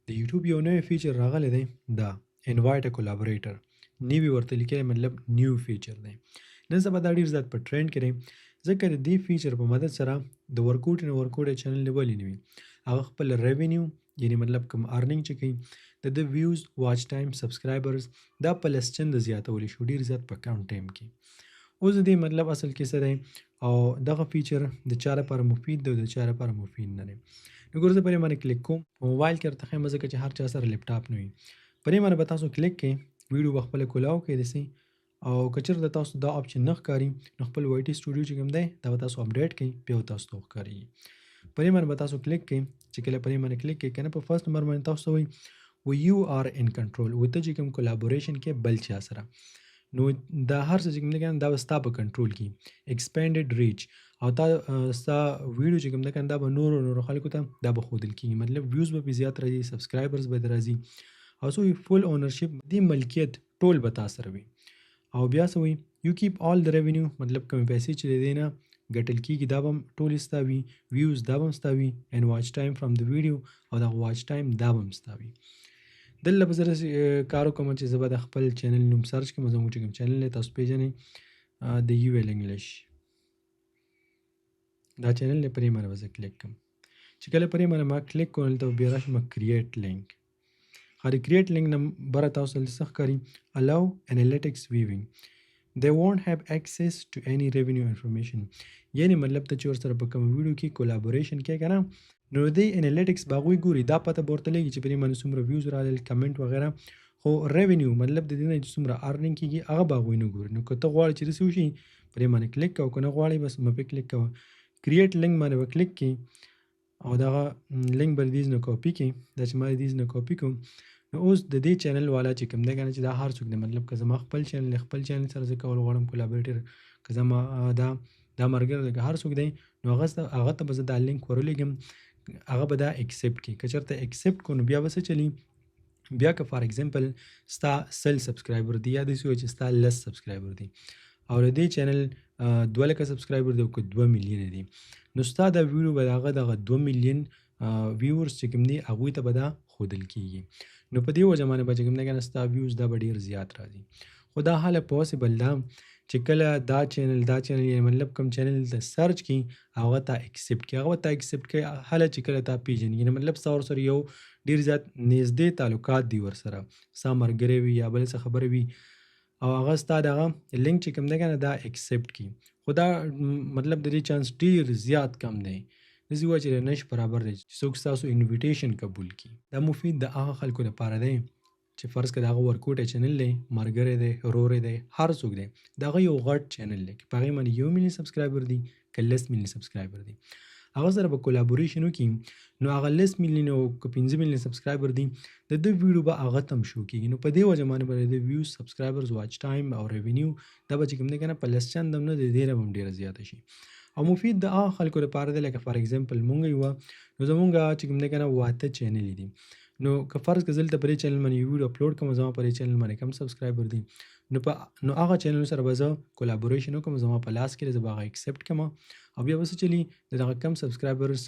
د یوټیوب یو نوی فیچر راغلی دی دا انوایټ ا کولابریټر نوی ورته لیکلی مطلب نیو فیچر دی نن سبا دا ډیر زیات په ټرند کې دی ځکه د دې فیچر په مدد سره د ورکوټ نه ورکوټ چینل ولې نه وي هغه خپل ریونیو یعنی مطلب کوم ارننګ چې کوي د ویوز واچ ټایم سبسکرایبرز دا پلسچن د زیاتول شو ډیر زیات په کم ټایم کې اوس د دې مطلب اصل کې څه دی او دغه فیچر د چا لپاره مفید دی او د چا لپاره مفید نه دی نو ګوره زه پرې باندې کلیک کوم په موبایل کې ورته ښیم ځکه چې هر چا سره لیپټاپ نه وي پرې باندې به تاسو کلیک کړئ ویډیو به خپله کولاو کړئ داسې او که چېرته تاسو دا آپشن نه ښکاري نو خپل وایټي سټوډیو چې کوم دی دا به تاسو اپډیټ کړئ بیا به تاسو ته وښکارېږي پرې باندې به تاسو کلیک کړئ چې کله پرې باندې کلیک کړئ که نه په فرست نمبر باندې تاسو ته وایي و یو آر ان کنټرول و ته چې کوم کولابوریشن کې بل چا سره نو دا هر څه چې کوم دی کنه دا به ستا په کنټرول کې ایکسپینډډ ریچ او تا ستا ویډیو چې کوم دی کنه دا به نورو خلکو ته دا به ښودل کېږي مطلب ویوز به پرې زیات راځي سبسکرایبرز به دې راځي او څه وي فول اونرشپ دې ملکیت ټول به تا سره وي او بیا څه وي یو کیپ آل د ریونیو مطلب کومې پیسې چې د دې نه ګټل کېږي دا به هم ټولې ستا وي ویوز دا به هم ستا وي اینډ واچ ټایم فرام د ویډیو او دغه واچ ټایم دا به هم ستا وي دلته به زه کار وکړم چې زه به د خپل چینل نوم سرچ کړم زموږ چې کوم چینل دی تاسو پېژنئ د یو ایل انګلیش دا چینل دی پرې باندې به زه کلیک کړم چې کله پرې باندې ما کلیک کړم دلته به بیا راشم کریټ لینک د کریټ لینک نه بره تاسو دلته څه ښکاري الاو انالیټکس ویوینګ they won't have access to any revenue information یعنی مطلب ته چې ورسره په کوم ویډیو کې کولابوریشن کې کنه نو دی انالیټکس باغوي ګوري دا پته ورته لګي چې پرې باندې څومره ویوز راغلل کمنټ وغیرہ خو ریونیو مطلب د دې نه چې څومره ارننګ کېږي هغه باغوي نه ګوري نو که ته غواړې چې داسې وشي پرې باندې کلیک کوه که نه غواړې بس مه پرې کلیک کوه کریټ لینک باندې به کلیک کړي او دغه لینک به دیز نه کاپي کړي دا چې ما دیز نه کاپي کوم نو اوس د دې چینل والا چې کوم دی کنه چې دا هر څوک دی مطلب که زما خپل چینل سره زه کول غواړم کولابریټر که زما دا ملګری دی که هر څوک دی نو هغه ته به زه دا لینک ورولېږم هغه به دا اکسپټ کړي که چېرته اکسپټ کړو نو بیا به څه چلي بیا که فار ایگزامپل ستا 100 سبسکرایبر دی یا داسې وایي چې ستا 10 سبسکرایبر دی او د دې چینل 2 لکه سبسکرایبر دی او که 2 میلیونه دی نو ستا دا ویډیو به د هغه دغه 2 میلیون ویورز چې کوم دي هغوی ته به دا ښودل کېږي نو په دې وجه باندې به چې کوم دی کنه ستا ویوز دا به ډېر زیات راځي خو دا حاله پاسبل ده چې کله دا چینل یعنی مطلب کوم چینل ته سرچ کړي هغه ته اکسپټ کړي هغه ته اکسپټ کړي حاله چې کله تا پیژني یعنی مطلب ستا ورسره یو ډېر زیات نږدې تعلقات دي ورسره ستا ملګری وي یا بل څه خبره وي او هغه ستا دغه لینک چې کوم دی کنه دا اکسپټ کړي خو دا مطلب د دې چانس ډېر زیات کم دی داسې وایي چې د نش برابر دی چې څوک ستاسو انویټیشن قبول کړي دا مفید د هغه خلکو لپاره دی چې فرض کړه د هغه ورکوټی چینل دی ملګری دی ورور دی هر څوک دی د هغه یو غټ چینل دی که په هغې باندې 1 میلیون سبسکرایبر دي که 10 میلیون سبسکرایبر دي هغه سره به کولابوریشن وکړي نو هغه 10 میلیون او که 15 میلیون سبسکرایبر دي د ده ویډیو به هغه ته هم شو کېږي نو په دې وجه باندې به د ویوز سبسکرایبرز واچ ټایم او ریونیو دا به چې کوم دی که نه په لس چند هم نه د دې نه به هم ډېره زیاته شي او مفید د هغه خلکو لپاره دی لکه فار ایگزامپل مونږ یو نو زمونږ چې کوم دی که نه 8 چینلې دي نو که فرض کړه زه دلته په دې چینل باندې یو ویډیو اپلوډ کړم زما په دې چینل باندې کم سبسکرایبر دي نو هغه چینل سره به زه کولابوریشن وکړم زما په لاس کې زه به هغه اکسپټ کړم او بیا به څه چلي د دغه کم سبسکرایبرز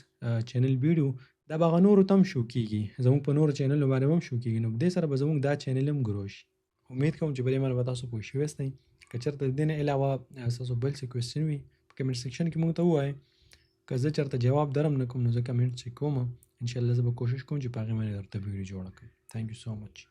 چینل ویډیو دا به هغه نورو ته هم شو کېږي زموږ په نورو چینلو باندې هم شو کېږي نو په دې سره به زموږ دا چینل هم ګرو شي امید کوم چې په دې باندې به تاسو پوه شوي یاستئ که چېرته د دې نه علاوه ستاسو بل څه کوېسچن وي په کمنټ سیکشن کې موږ ته ووایئ که زه چېرته جواب درم نه کوم نو زه کمنټ چیک کوم انشاءالله زه به کوشش کوم چې په هغې باندې درته ویډیو جوړه کړم تھینک یو سو مچ